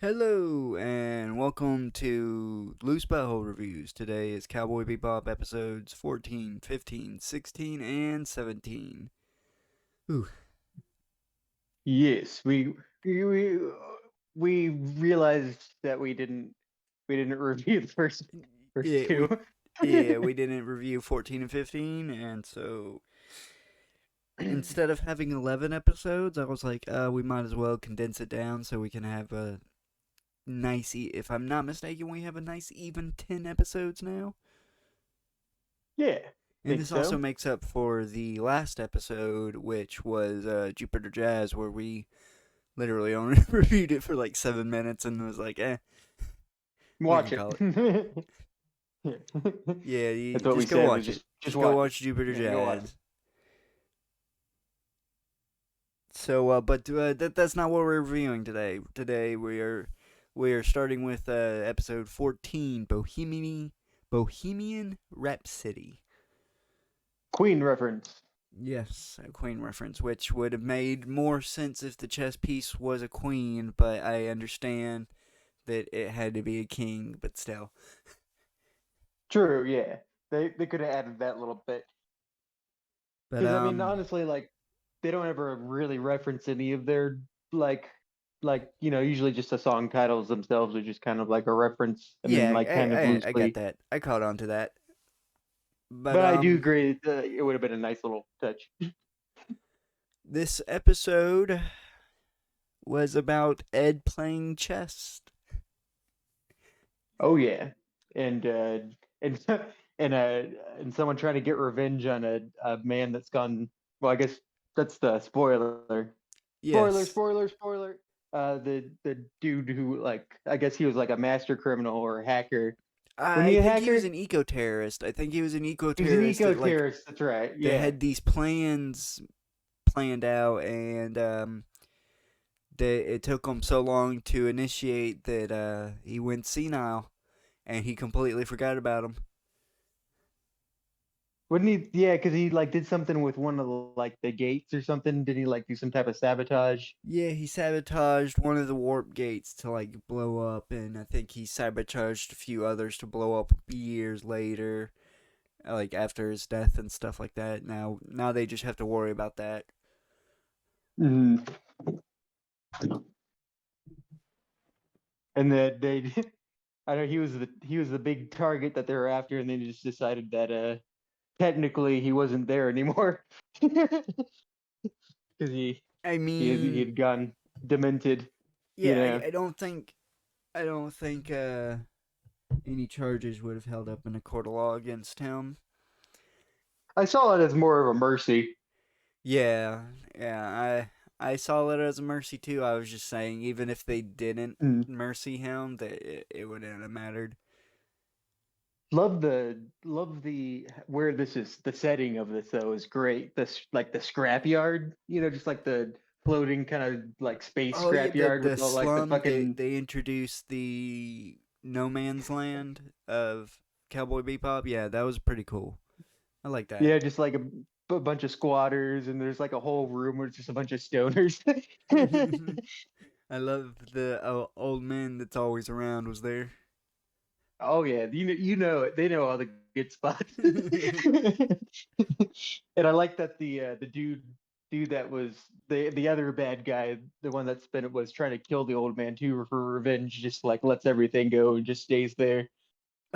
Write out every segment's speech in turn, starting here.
Hello, and welcome to Loose Butthole Reviews. Today is Cowboy Bebop episodes 14, 15, 16, and 17. Ooh, Yes, we we realized that we didn't review the first yeah, two. we didn't review 14 and 15, and so instead of having 11 episodes, I was like, we might as well condense it down so we can have a nice, if I'm not mistaken, we have a nice even 10 episodes now. Yeah, And think this also so. makes up for the last episode, which was Jupiter Jazz, where we literally only reviewed it for like 7 minutes and was like, we can Watch it. call it. Yeah, you That's what we just go said was watch it. just Just go watch it. watch Jupiter Yeah, go watch it. Jazz. So, that's not what we're reviewing today. Today we are starting with episode 14, Bohemian Rhapsody. Queen reference. Yes, a queen reference, which would have made more sense if the chess piece was a queen, but I understand that it had to be a king, but still. True, yeah. They could have added that little bit. But Because I mean, honestly, like they don't ever really reference any of their like usually just the song titles themselves are just kind of like a reference and then yeah, like kind of I got loosely. that. I caught on to that. But But I do agree it would have been a nice little touch. this episode was about Ed playing chess. Oh yeah, and and and uh and someone trying to get revenge on a man that's gone. Well, I guess that's the spoiler. Spoiler, Yes. spoiler, spoiler. The dude who like I guess he was like a master criminal or a hacker. Wasn't I he a think he was hacker? an eco terrorist. I think he was an eco He was an terrorist eco that like terrorist. That's right. that Yeah. had these plans planned out, and that it took him so long to initiate that he went senile and he completely forgot about him. Wouldn't he? Yeah, because he like did something with one of the like the gates or something. Did he like do some type of sabotage? Yeah, he sabotaged one of the warp gates to like blow up, and I think he sabotaged a few others to blow up years later, like after his death and stuff like that. Now they just have to worry about that. Mhm. And that they I know he was the big target that they were after, and they just decided that technically he wasn't there anymore because I he mean, had gone demented, you yeah, know. I don't think any charges would have held up in a court of law against him. I saw it as more of a mercy. Yeah, yeah, I saw it as a mercy too. I was just saying, even if they didn't Mm. mercy him, that it wouldn't have mattered. Love the where this is the setting of this though is great. This like the scrapyard, just like the floating kind of like space Oh yeah, scrapyard the with all like the slum. fucking They introduced the no man's land of Cowboy Bebop. Yeah, that was pretty cool. I like that. yeah, just like a bunch of squatters, and there's like a whole room where it's just a bunch of stoners. I love the old man that's always around was there. Oh yeah, you know it. They know all the good spots. And I like that the dude that was the other bad guy, the one that spent it was trying to kill the old man too for revenge, just like lets everything go and just stays there.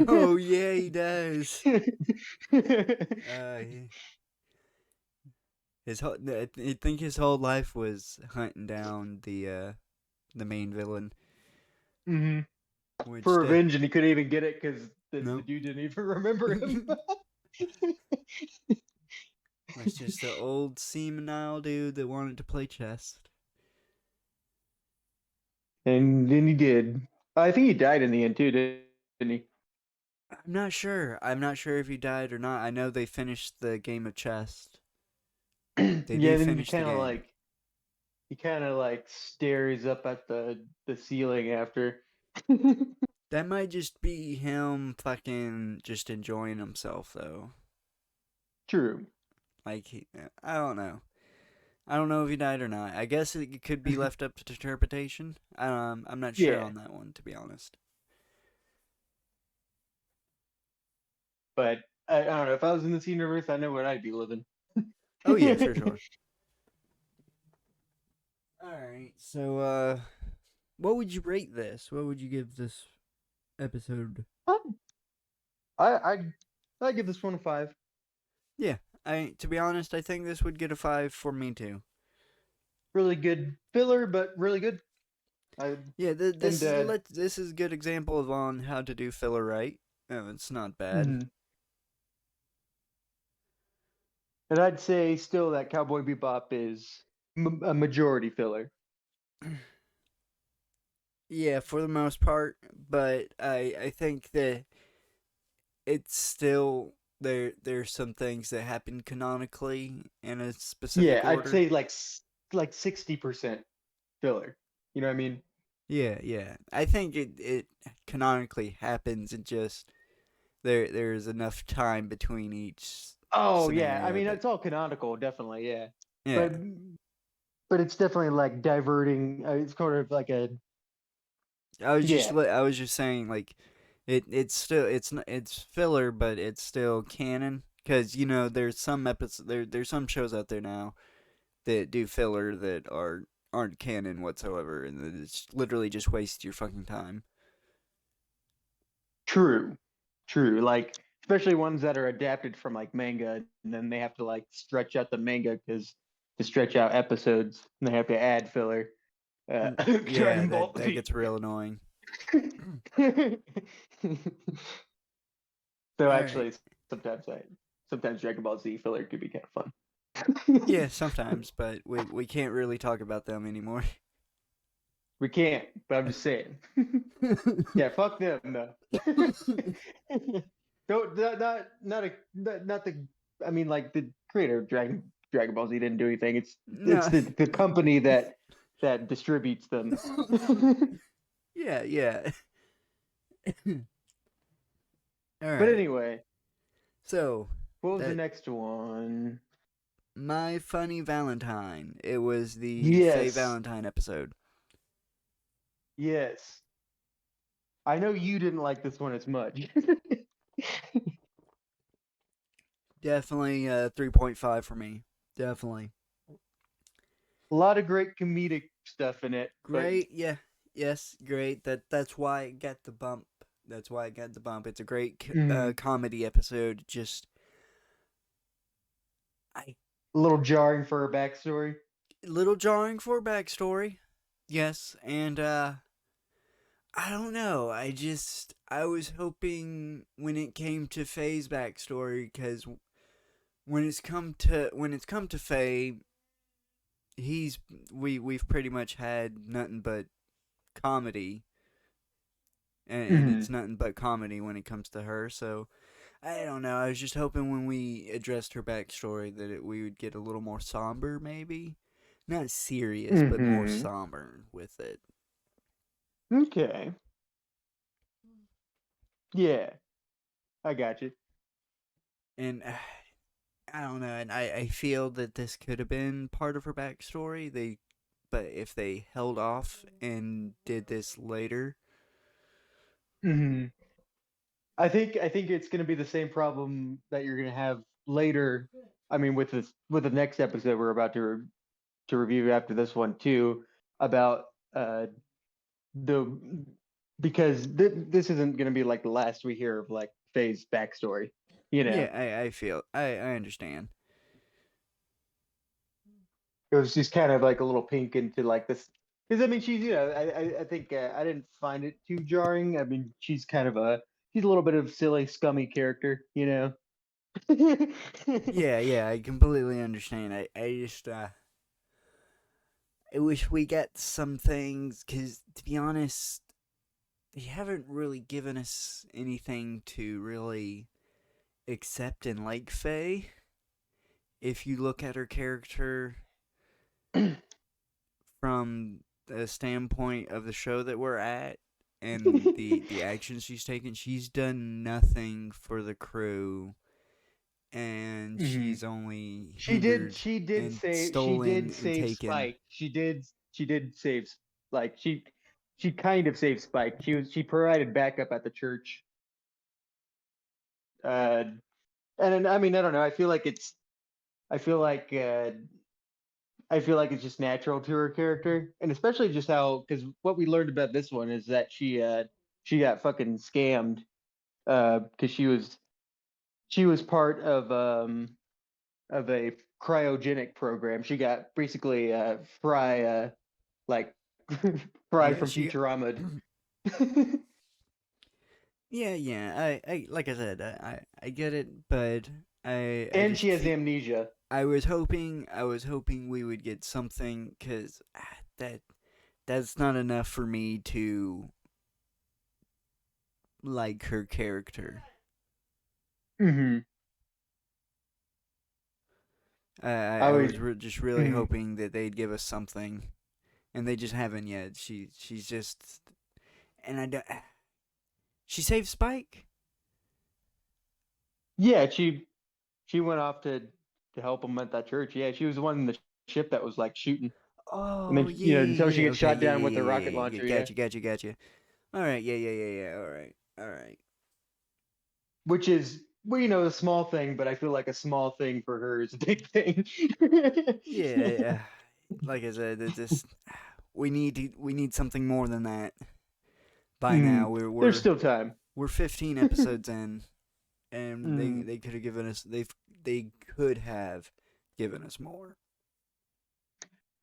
Oh yeah, he does. He, I think his whole life was hunting down the main villain, hmm For which revenge, and he couldn't even get it because the no, dude didn't even remember him. was just an old senile dude that wanted to play chess. And then he did. I think he died in the end too, didn't he? I'm not sure. I'm not sure if he died or not. I know they finished the game of chess. They Yeah, did then finish the game. he kind of like stares up at the ceiling after. That might just be him fucking just enjoying himself though. True. Like I don't know. I don't know if he died or not. I guess it could be left up to interpretation. I'm not sure Yeah, on that one, to be honest. but I don't know. If I was in this universe, I know what I'd be living. Oh yeah, for sure. All right. So, what would you rate this? What would you give this episode? I I give this one a 5. Yeah, I to be honest, I think this would get a 5 for me too. Really good filler, but really good. I Yeah, and this is a good example of on how to do filler right. It's not bad. mhm. And I'd say still that Cowboy Bebop is a majority filler. Yeah, for the most part, but I think that it's still there's some things that happen canonically in a Yeah, specific I'd order. say like 60% filler. You know what I mean? Yeah, yeah. I think it canonically happens. It just there's enough time between each Oh yeah, I scenario mean that it's all canonical, definitely, yeah. yeah. But but it's definitely like diverting. It's sort of like a yeah, I was just saying like it's still it's filler, but it's still canon because you know there's some episodes there's some shows out there now that do filler that aren't canon whatsoever, and that it's literally just waste your fucking time. true, true. Like especially ones that are adapted from like manga, and then they have to like stretch out the manga because to stretch out episodes, and they have to add filler. Yeah, Dragon Ball that Z. gets real annoying. So All right. actually, sometimes I sometimes Dragon Ball Z filler could be kind of Yeah, fun. sometimes, but we can't really talk about them anymore. We can't, but I'm just saying. Yeah, fuck them though. Don't not a not the. I mean, like the creator of Dragon Ball Z didn't do anything. It's No. the company that distributes them. Yeah, yeah. All But right. anyway, So, what was the that next one? My Funny Valentine. It was the Faye Yes, Valentine episode. yes. I know you didn't like this one as much. Definitely 3.5 for me. Definitely. A lot of great comedic stuff in it, but Great. Yeah. Yes, great. That's why it got the bump. That's why it got the bump. It's a great mm, comedy episode. Just I a little jarring for her backstory. little jarring for backstory. Yes, and I don't know. I was hoping when it came to Faye's backstory because when it's come to Faye, he's we've pretty much had nothing but comedy, and Mm, it's nothing but comedy when it comes to her. So I don't know. I was just hoping when we addressed her backstory that we would get a little more somber, maybe not serious, but more hmm. somber with it. Okay. Yeah, I got you. And I don't know, and I feel that this could have been part of her backstory. But if they held off and did this later, Hmm. I think it's going to be the same problem that you're going to have later. I mean, with the next episode we're about to review after this one too, about the because this isn't going to be like the last we hear of like Faye's backstory. You know, yeah, I feel I understand. it was just kind of like a little pink into like this. Because I mean, she's I think I didn't find it too jarring. I mean, she's a little bit of silly, scummy character. You know. Yeah, yeah, I completely understand. I just I wish we got some things because to be honest, they haven't really given us anything to really accept and like Faye. If you look at her character from the standpoint of the show that we're at and the actions she's taken, she's done nothing for the crew and Hmm. she's only She did. hindered She did and save. She stolen did and save taken. Spike. She did. She did save. Like she kind of saved Spike. She provided backup at the church. Uh, and I mean, I don't know. I feel like it's. I feel like. I feel like it's just natural to her character, and especially just how because what we learned about this one is that she got fucking scammed because she was part of a cryogenic program. She got basically like Fry Yeah, from she. Futurama. Yeah. I like I said, I get it, but I And she just has feel amnesia. I was hoping we would get something because that's not enough for me to like her character. Hmm. I I was was just really mhm. hoping that they'd give us something, and they just haven't yet. She's just and I don't. She saved Spike. Yeah, she went off to help him at that church. Yeah, she was the one in the ship that was like shooting, and Oh then until she yeah. gets Okay, shot yeah, down with yeah, the yeah, rocket yeah, yeah. launcher. Yeah, Gotcha. All right, yeah. All right. which is well, the small thing, but I feel like a small thing for her is a big thing. Yeah. Like I said, it just we need something more than that. By now, Mm, there's still time. we're 15 episodes in, and Mm. they could have given us they could have given us more.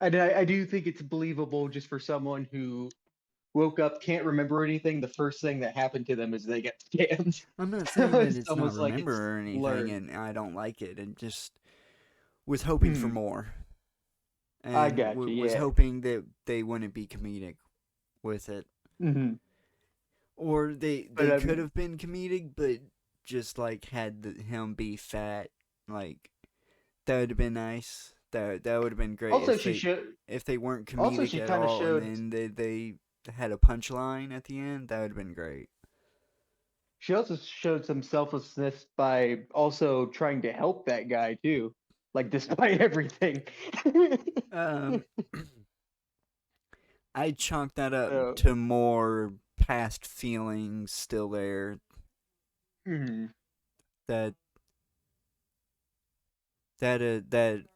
And I do think it's believable just for someone who woke up, can't remember anything. The first thing that happened to them is they get scammed. I'm not saying that It's it's not almost like it's remember or anything, learned. and I don't like it, and just was hoping for Mm, more, I and got you. was Yeah. hoping that they wouldn't be comedic with it, Hmm. or But they could have been comedic, but just like had him be fat, like that would have been nice. That would have been great also she showed. if they weren't Also, comedic she at kind of all, and showed. then they had a punchline at the end. That would have been great. She also showed some selflessness by also trying to help that guy too, like despite everything. Um, I chalk that up So, to more past feelings still there. mhm, That that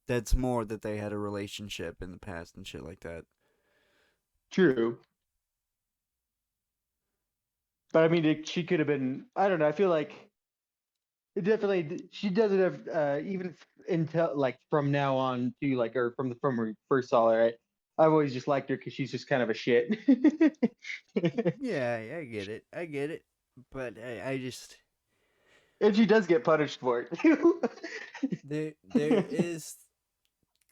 that's more that they had a relationship in the past and shit like that. true. But I mean, she could have been. I don't know. I feel like it definitely. She doesn't have even until like from now on to like or from when we first saw her. I've always just liked her because she's just kind of a shit. Yeah, I get it. I get it. But I just And she does get punished for it too. there is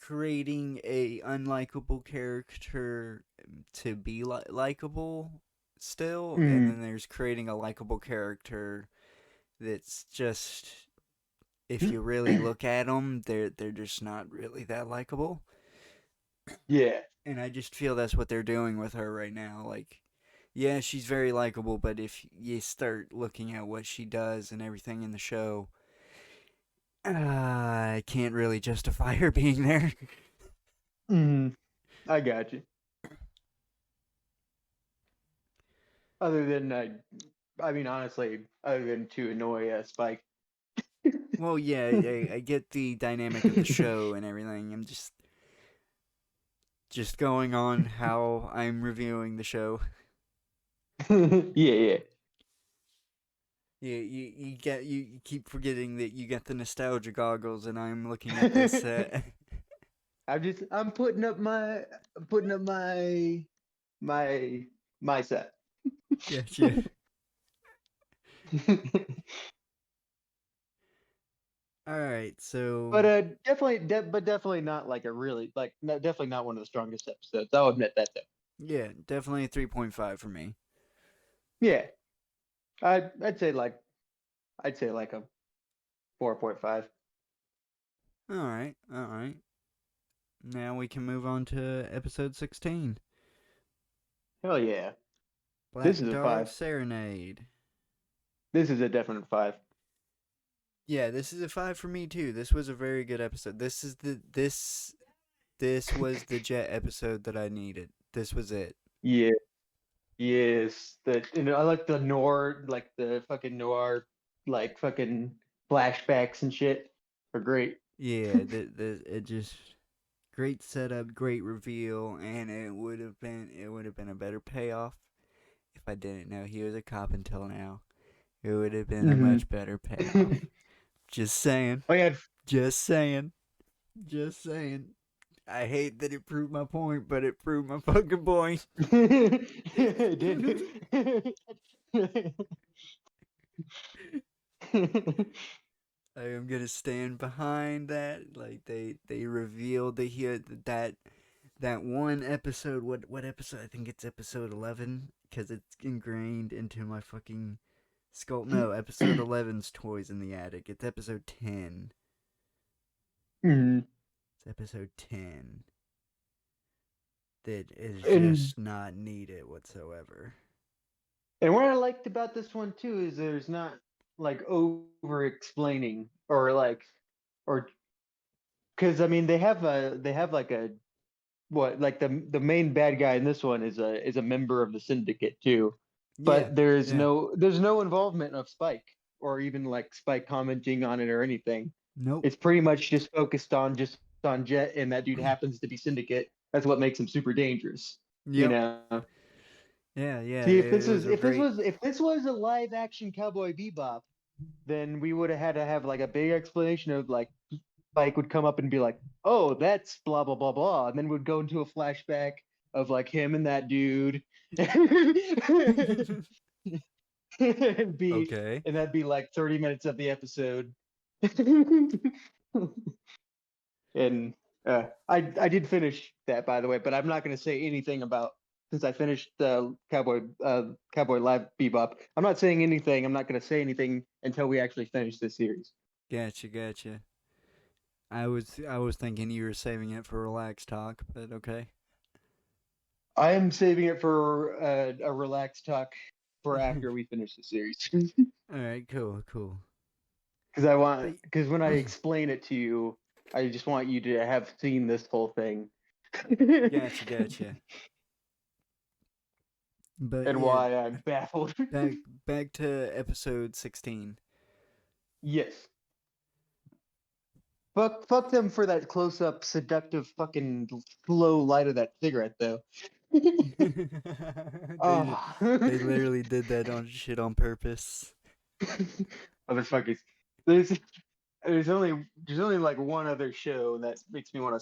creating a unlikable character to be likable still, and Mm. then there's creating a likable character that's just if you really look at them, they're just not really that likable. Yeah. And I just feel that's what they're doing with her right now. Like, yeah, she's very likable, but if you start looking at what she does and everything in the show, I can't really justify her being there. Mm. I got you. Other than I mean, honestly, other than to annoy Spike. Well, yeah, I get the dynamic of the show and everything. I'm just going on how I'm reviewing the show. Yeah. You keep forgetting that you got the nostalgia goggles, and I'm looking at this. I'm putting up my my set. Gotcha. All right, so But but definitely not like a really like definitely not one of the strongest episodes. I'll admit that though. yeah, definitely a 3.5 for me. Yeah, I'd say like a 4.5. All right. Now we can move on to episode 16, Hell yeah, this Black is a Dog 5. Serenade. This is a definite 5. Yeah, this is a 5 for me too. This was a very good episode. This was the Jet episode that I needed. This was it. Yeah, yes. I like the noir, like the fucking noir, like fucking flashbacks and shit are great. Yeah, it just great setup, great reveal, and it would have been a better payoff if I didn't know he was a cop until now. It would have been a Hmm. much better payoff. Just saying. Oh yeah. Just saying. Just saying. I hate that it proved my point, but it proved my fucking point. It did. I am gonna stand behind that. Like they revealed that he had that one episode. What episode? I think it's episode 11 because it's ingrained into my fucking skull. No, episode 11's toys in the attic. It's episode 10. Mhm. It's episode 10 that is And just not needed whatsoever. and what I liked about this one too is there's not like over explaining or or because I mean they have like a what like the main bad guy in this one is a member of the syndicate too, Yeah, but yeah. there's no involvement of Spike or even like Spike commenting on it or anything. Nope. It's pretty much just on Jet, and that dude happens to be Syndicate. That's what makes him super dangerous. You Yep. know. Yeah, yeah. See, It was a great. if this was a live action Cowboy Bebop, then we would have had to have like a big explanation of like Spike would come up and be like, "Oh, that's blah blah blah blah," and then would go into a flashback of like him and that dude, and be Okay. and that'd be like 30 minutes of the episode. And I did finish that, by the way, but I'm not going to say anything about since I finished Cowboy Live Bebop. I'm not saying anything. I'm not going to say anything until we actually finish this series. Gotcha, gotcha. I was thinking you were saving it for relaxed talk, but okay. I am saving it for a relaxed talk for after we finish the series, All right, cool, cool. But because when I explain it to you, I just want you to have seen this whole thing. gotcha, gotcha. But And yeah, why I'm baffled. back to episode 16. Yes. Fuck them for that close up, seductive, fucking slow light of that cigarette, though. they Oh, they literally did that on shit on purpose. motherfuckers. There's there's only like one other show that makes me want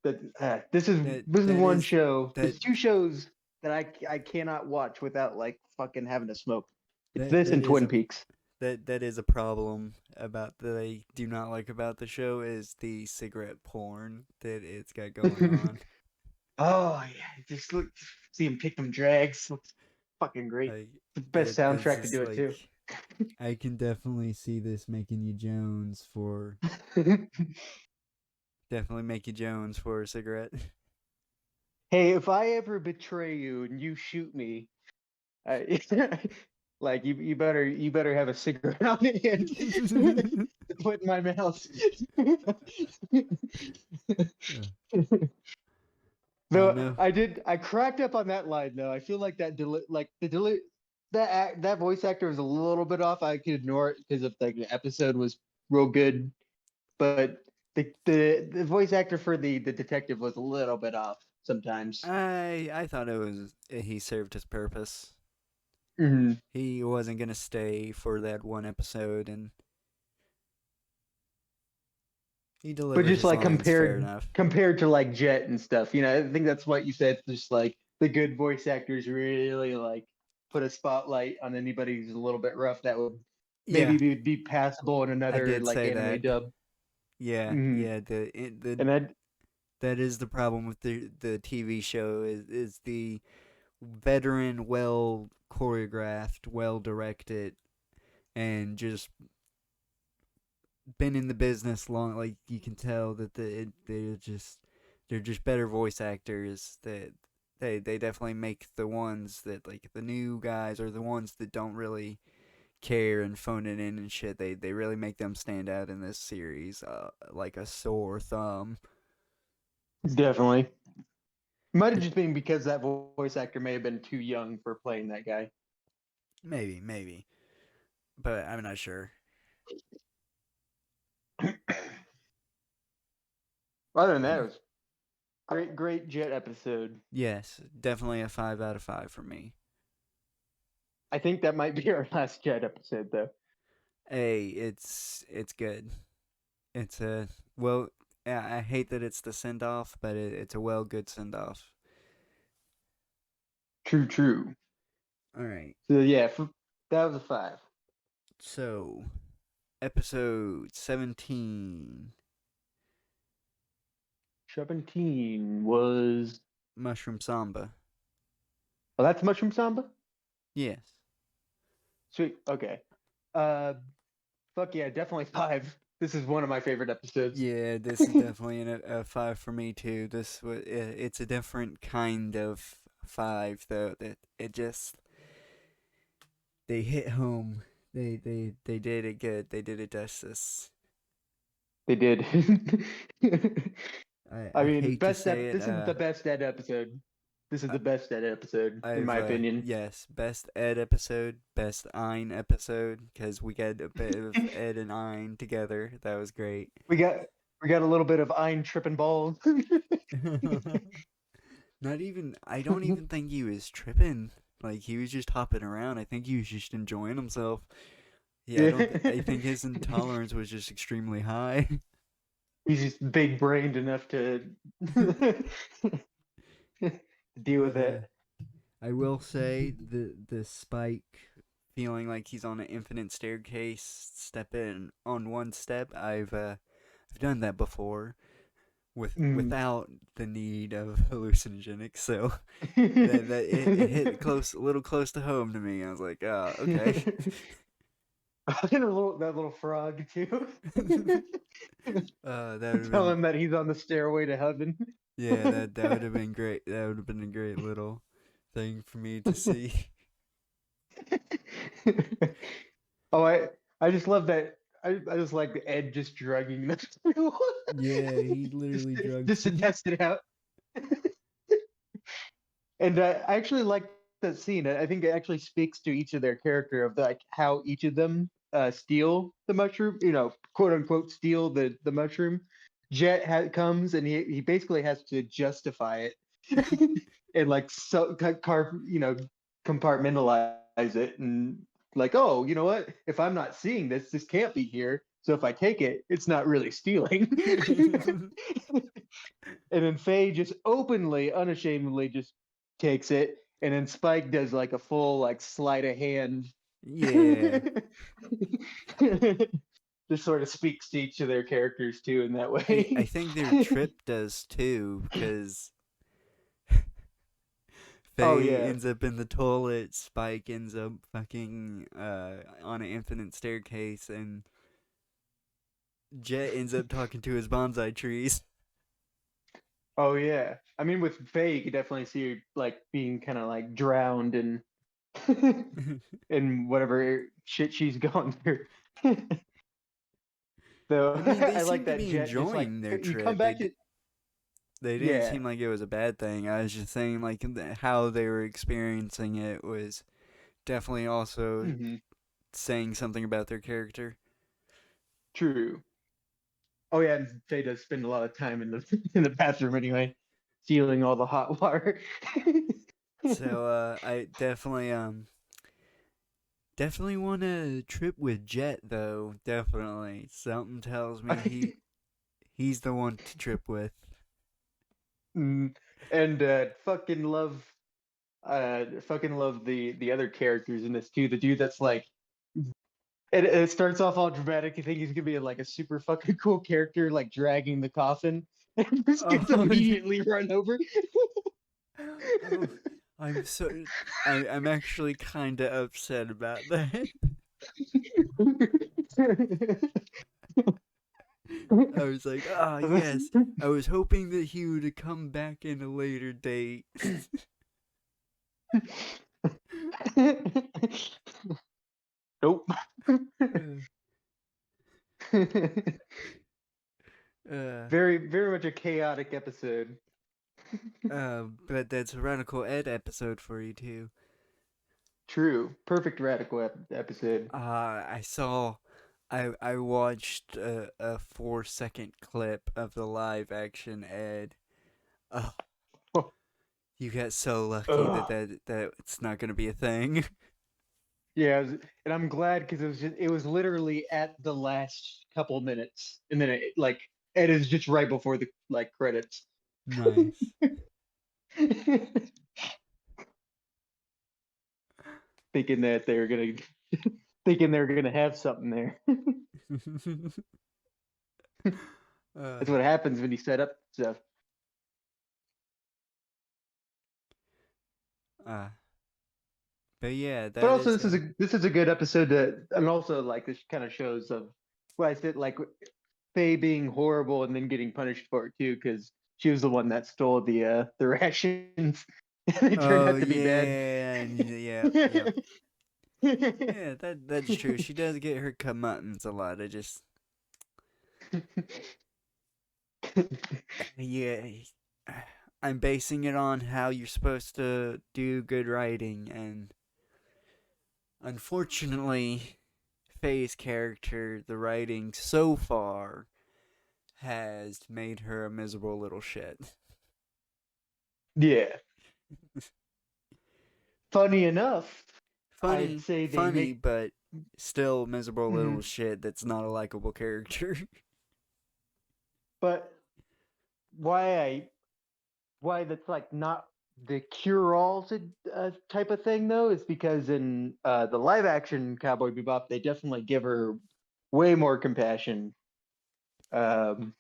to. That This is that one is show. that There's two shows that I cannot watch without like fucking having to smoke. It's that this that and is Twin a Peaks. that is a problem about that I do not like about the show is the cigarette porn that it's got going on. Oh yeah, just look, see him pick them drags. Looks fucking great. Like The best it's soundtrack to just do it too. like I can definitely see this making you Jones for definitely make you Jones for a cigarette. Hey, if I ever betray you and you shoot me, I, like you better have a cigarette on hand to put in my mouth. I Though know I cracked up on that line though. I feel like that voice actor was a little bit off. I could ignore it because of like the episode was real good, but the voice actor for the detective was a little bit off sometimes. I thought it was he served his purpose. Hmm. He wasn't gonna stay for that one episode, and he But delivered just his like lines fair enough. compared to like Jet and stuff, I think that's what you said. Just like the good voice actors really like put a spotlight on anybody who's a little bit rough that would maybe Yeah, be passable in I another did like say anime that. dub. Yeah, Hmm. yeah. The And that that is the problem with the TV show is the veteran, well choreographed, well directed, and just been in the business long. Like you can tell that they're just better voice actors. That they definitely make the ones that like the new guys or the ones that don't really care and phone it in and shit. They really make them stand out in this series, like a sore thumb. Definitely. Might have It, just been because that voice actor may have been too young for playing that guy. maybe, but I'm not sure. Other than that, it was great Jet episode. Yes, definitely a 5 out of 5 for me. I think that might be our last Jet episode, though. Hey, it's good. It's a well. I hate that it's the send off, but it's a good send off. True, true. All right. So yeah, that was a 5. So, episode 17, 17 was. Mushroom Samba. Oh, that's Mushroom Samba? Yes. Sweet. Okay. Uh, fuck yeah, definitely 5. This is one of my favorite episodes. Yeah, this is definitely a 5 for me too. It's a different kind of 5 though. That it just they hit home. They did it good. They did it justice. They did. I I mean, hate to say it. this is the best Ed episode. This is I- the best Ed episode, in I've my opinion. yes, best Ed episode, best Ein episode because we got a bit of Ed and Ein together. That was great. We got a little bit of Ein tripping balls. Not even. I don't even think he was tripping. Like he was just hopping around. I think he was just enjoying himself. Yeah, I don't. I think his intolerance was just extremely high. He's just big brained enough to deal with But it. I will say the Spike feeling like he's on an infinite staircase, step in on one step. I've done that before without the need of hallucinogenics. So it hit a little close to home to me. I was like, oh, okay. And that little frog too. That would have Tell been him that he's on the stairway to heaven. yeah. That would have been great. That would have been a great little thing for me to see. Oh, I just love that. I just like the Ed just drugging them Yeah, he literally drugged just to test it out. And I actually like that scene. I think it actually speaks to each of their character of like how each of them steal the mushroom. Quote unquote steal the mushroom. Jet comes and he basically has to justify it and like compartmentalize it and like, oh, you know what? If I'm not seeing this can't be here. So if I take it, it's not really stealing. And then Faye just openly, unashamedly just takes it. And then Spike does like a full like sleight of hand. Yeah. Just sort of speaks to each of their characters too in that I way. think their trip does too, because Oh Faye yeah. ends up in the toilet, Spike ends up fucking on an infinite staircase, and Jet ends up talking to his bonsai trees. Oh yeah. I mean with Faye you could definitely see her like being kind of like drowned in in whatever shit she's going through. So I mean, they I like seem to that be Jet just like enjoying their you come trip. back to They didn't yeah. seem like it was a bad thing. I was just saying, like, how they were experiencing it was definitely also Hmm. saying something about their character. True. Oh yeah, and Faye does spend a lot of time in the in the bathroom anyway, stealing all the hot water. So, I definitely want to trip with Jet though. Definitely, something tells me he's the one to trip with. Mm, and fucking love the other characters in this too. The dude that's like it starts off all dramatic. You think he's gonna be like a super fucking cool character, like dragging the coffin, and just gets Oh, immediately run over. oh, I'm so I'm actually kind of upset about that. I was like, ah, yes. I was hoping that he would come back in a later date. Nope. Uh, uh, Very, very much a chaotic episode. but that's a Radical Ed episode for you too. True. Perfect radical episode. I saw, I watched a 4 second clip of the live action Ed. Oh, you got so lucky that Ugh. that it's not gonna be a thing. Yeah, and I'm glad because it was literally at the last couple minutes, and then it is just right before the like credits. Nice. Thinking that they were gonna thinking they were gonna have something there. uh, That's what happens when you set up stuff. uh, but yeah, But that also, is this is a good episode to, and also like this kind of shows of what I said, like Faye being horrible and then getting punished for it too, because she was the one that stole the rations, and they turned Oh out to be bad. yeah, yeah, yeah, yeah. That's true. She does get her comeuppance a lot. I just yeah, I'm basing it on how you're supposed to do good writing, and unfortunately, Faye's character, the writing so far has made her a miserable little shit. Yeah. Funny enough, I'd Funny, say they funny, make. but still miserable little Mhm. shit that's not a likable character. But why I why that's like not the cure-all type of thing though is because in the live action Cowboy Bebop they definitely give her way more compassion. Um,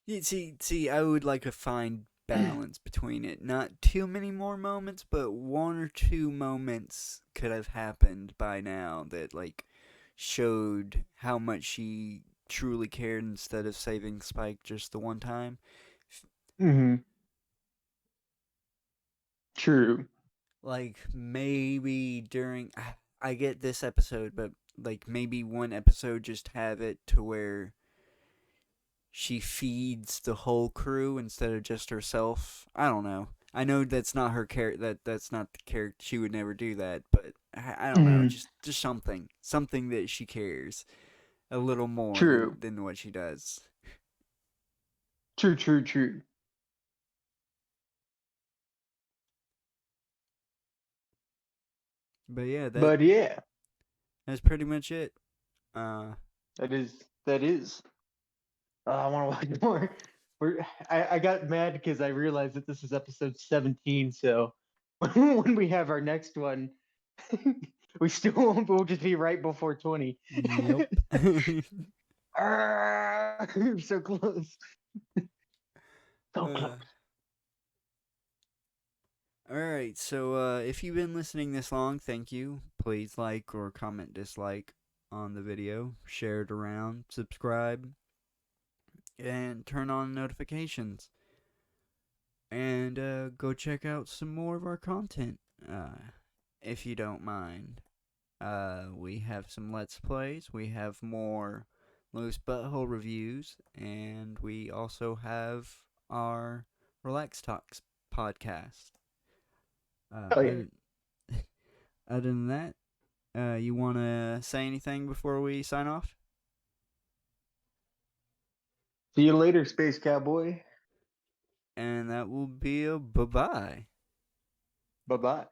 You see, I would like to find balance between it. Not too many more moments, but one or two moments could have happened by now that like showed how much she truly cared instead of saving Spike just the one time. mhm, true. Like maybe during I get this episode, but like maybe one episode just have it to where she feeds the whole crew instead of just herself. I don't know. I know that's not her character. That's not the character. She would never do that. But I don't know. Mhm, Just something that she cares a little more true. than what she does. True. True. True. But yeah, But yeah, that's pretty much it. Uh, that is. I want to watch more. I got mad because I realized that this is episode 17. So when we have our next one, we still won't. We'll just be right before 20. yep. We're so close. So uh, close. all right. So if you've been listening this long, thank you. Please like or comment dislike on the video, share it around, subscribe, and turn on notifications. And go check out some more of our content, if you don't mind. We have some Let's Plays, we have more Loose Butthole reviews, and we also have our Relax Talks podcast. Oh yeah. Other, other than that, you want to say anything before we sign off? See you later, Space Cowboy. And that will be a bye bye. Bye bye.